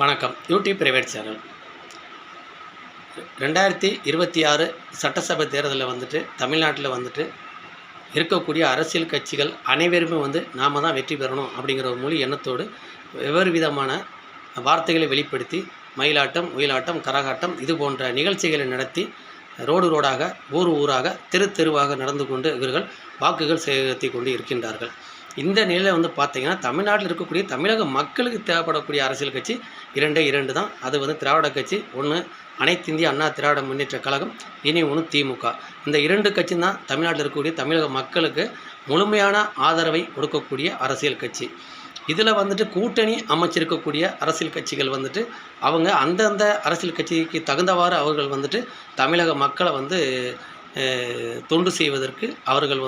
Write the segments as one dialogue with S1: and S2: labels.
S1: வணக்கம். YouTube private channel 2026 சட்டசபை தேர்தலில் வந்துட்டு தமிழ்நாட்டில் வந்துட்டு இருக்கக்கூடிய அரசியல் கட்சிகள் அனைவருமே நாம் தான் வெற்றி பெறணும் அப்படிங்கிற ஒரு முழு எண்ணத்தோடு வெவ்வேறு விதமான வார்த்தைகளை வெளிப்படுத்தி மயிலாட்டம், ஒயிலாட்டம், கரகாட்டம் இது போன்ற நிகழ்ச்சிகளை நடத்தி ரோடாக, ஊராக, தெருவாக நடந்து கொண்டு இவர்கள் வாக்குகள் சேகரித்து கொண்டு இருக்கின்றார்கள். இந்த நிலையில் பார்த்தீங்கன்னா தமிழ்நாட்டில் இருக்கக்கூடிய தமிழக மக்களுக்கு தேவைப்படக்கூடிய அரசியல் கட்சி இரண்டு தான். அது திராவிட கட்சி ஒன்று, அனைத்து இந்திய அண்ணா திராவிட முன்னேற்ற கழகம், இனி ஒன்று திமுக. இந்த இரண்டு கட்சி தான் தமிழ்நாட்டில் இருக்கக்கூடிய தமிழக மக்களுக்கு முழுமையான ஆதரவை கொடுக்கக்கூடிய அரசியல் கட்சி. இதில் கூட்டணி அமைச்சிருக்கக்கூடிய அரசியல் கட்சிகள் அவங்க அந்தந்த அரசியல் கட்சிக்கு தகுந்தவாறு அவர்கள் தமிழக மக்களை தொண்டு செய்வதற்கு அவர்கள்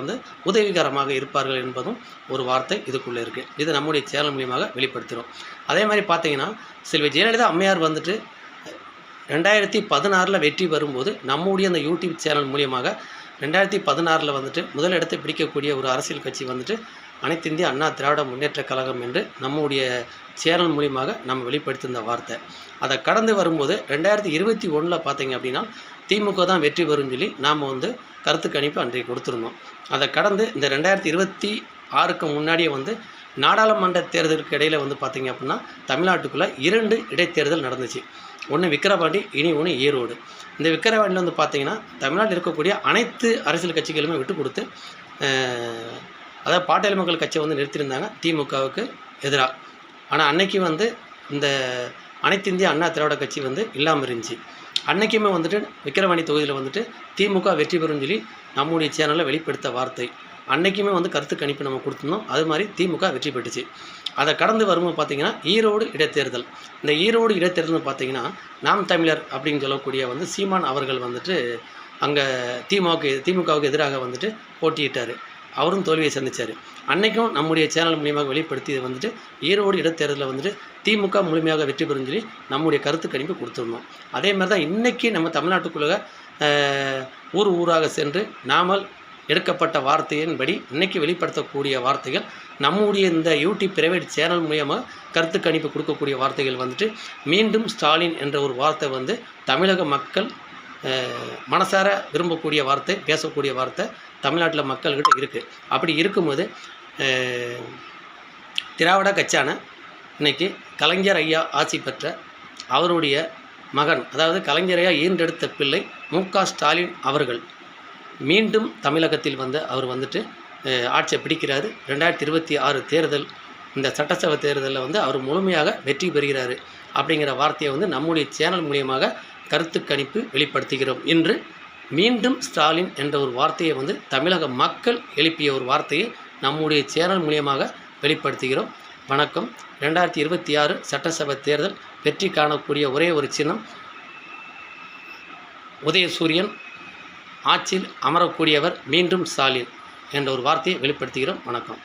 S1: உதவிகரமாக இருப்பார்கள் என்பதும் ஒரு வார்த்தை இதுக்குள்ளே இருக்குது. இது நம்முடைய சேனல் மூலியமாக வெளிப்படுத்துகிறோம். அதே மாதிரி பார்த்தீங்கன்னா செல்வி ஜெயலலிதா அம்மையார் 2016 வெற்றி வரும்போது நம்முடைய அந்த யூடியூப் சேனல் மூலியமாக 2016 முதல் இடத்தை பிடிக்கக்கூடிய ஒரு அரசியல் கட்சி அனைத்து இந்திய அண்ணா திராவிட முன்னேற்ற கழகம் என்று நம்முடைய சேனல் மூலியமாக நம்ம வெளிப்படுத்தியிருந்த வார்த்தை. அதை கடந்து வரும்போது 2021 பார்த்தீங்க அப்படின்னா திமுக தான் வெற்றி வரும்னு சொல்லி நாம் கருத்து கணிப்பு அன்றைக்கு கொடுத்துருந்தோம். அதை கடந்து இந்த 2026க்கு முன்னாடியே நாடாளுமன்ற தேர்தலுக்கு இடையில் பார்த்தீங்க அப்படின்னா தமிழ்நாட்டுக்குள்ளே 2 இடைத்தேர்தல் நடந்துச்சு. ஒன்று விக்கிரவாண்டி, இனி ஒன்று ஈரோடு. இந்த விக்கிரவாண்டியில் பார்த்தீங்கன்னா தமிழ்நாட்டில் இருக்கக்கூடிய அனைத்து அரசியல் கட்சிகளுமே விட்டு கொடுத்து அதாவது பாட்டாளி மக்கள் கட்சியை நிறுத்தியிருந்தாங்க திமுகவுக்கு எதிராக. ஆனால் அன்னைக்கு இந்த அனைத்து இந்திய அண்ணா திராவிட கட்சி இல்லாமல் இருந்துச்சு. அன்றைக்குமே விக்கிரவாணி தொகுதியில் திமுக வெற்றி பெறும் சொல்லி நம்முடைய சேனலில் வெளிப்படுத்த வார்த்தை. அன்றைக்குமே கருத்து கணிப்பு நம்ம கொடுத்துருந்தோம். அது மாதிரி திமுக வெற்றி பெற்றுச்சு. அதை கடந்து வரும்போது பார்த்திங்கன்னா ஈரோடு இடைத்தேர்தல். இந்த ஈரோடு இடைத்தேர்தல் பார்த்திங்கன்னா நாம் தமிழர் அப்படின்னு சொல்லக்கூடிய சீமான் அவர்கள் அங்கே திமுகவுக்கு எதிராக போட்டியிட்டார். அவரும் தோல்வியை சந்தித்தார். அன்றைக்கும் நம்முடைய சேனல் மூலியமாக வெளிப்படுத்தி ஈரோடு இடைத்தேர்தலில் திமுக முழுமையாக வெற்றி பெறும் சொல்லி நம்முடைய கருத்து கணிப்பு கொடுத்துருந்தோம். அதே மாதிரி தான் இன்றைக்கி நம்ம தமிழ்நாட்டுக்குள்ளே ஊராக சென்று நாமல் எடுக்கப்பட்ட வார்த்தையின்படி இன்றைக்கி வெளிப்படுத்தக்கூடிய வார்த்தைகள் நம்முடைய இந்த யூடியூப் பிரைவேட் சேனல் மூலியமாக கருத்து கணிப்பு கொடுக்கக்கூடிய வார்த்தைகள் மீண்டும் ஸ்டாலின் என்ற ஒரு வார்த்தை தமிழக மக்கள் மனசார விரும்பக்கூடிய வார்த்தை, பேசக்கூடிய வார்த்தை தமிழ்நாட்டில் மக்கள்கிட்ட இருக்குது. அப்படி இருக்கும்போது திராவிட கட்சியான இன்றைக்கி கலைஞர் ஐயா ஆட்சி பெற்ற அவருடைய மகன், அதாவது கலைஞர் ஐயா ஈன்றெடுத்த பிள்ளை மு.க. ஸ்டாலின் அவர்கள் மீண்டும் தமிழகத்தில் அவர் ஆட்சியை பிடிக்கிறாரு. 2026 தேர்தல், இந்த சட்டசபை தேர்தலில் அவர் முழுமையாக வெற்றி பெறுகிறார் அப்படிங்கிற வார்த்தையை நம்முடைய சேனல் மூலியமாக கருத்து கணிப்பு வெளிப்படுத்துகிறோம். இன்று மீண்டும் ஸ்டாலின் என்ற ஒரு வார்த்தையை தமிழக மக்கள் எழுப்பிய ஒரு வார்த்தையை நம்முடைய சேனல் மூலியமாக வெளிப்படுத்துகிறோம். வணக்கம். 2026 சட்டசபை தேர்தல் வெற்றி காணக்கூடிய ஒரே ஒரு சின்னம் உதயசூரியன், ஆட்சியில் அமரக்கூடியவர் மீண்டும் ஸ்டாலின் என்ற ஒரு வார்த்தையை வெளிப்படுத்துகிறோம். வணக்கம்.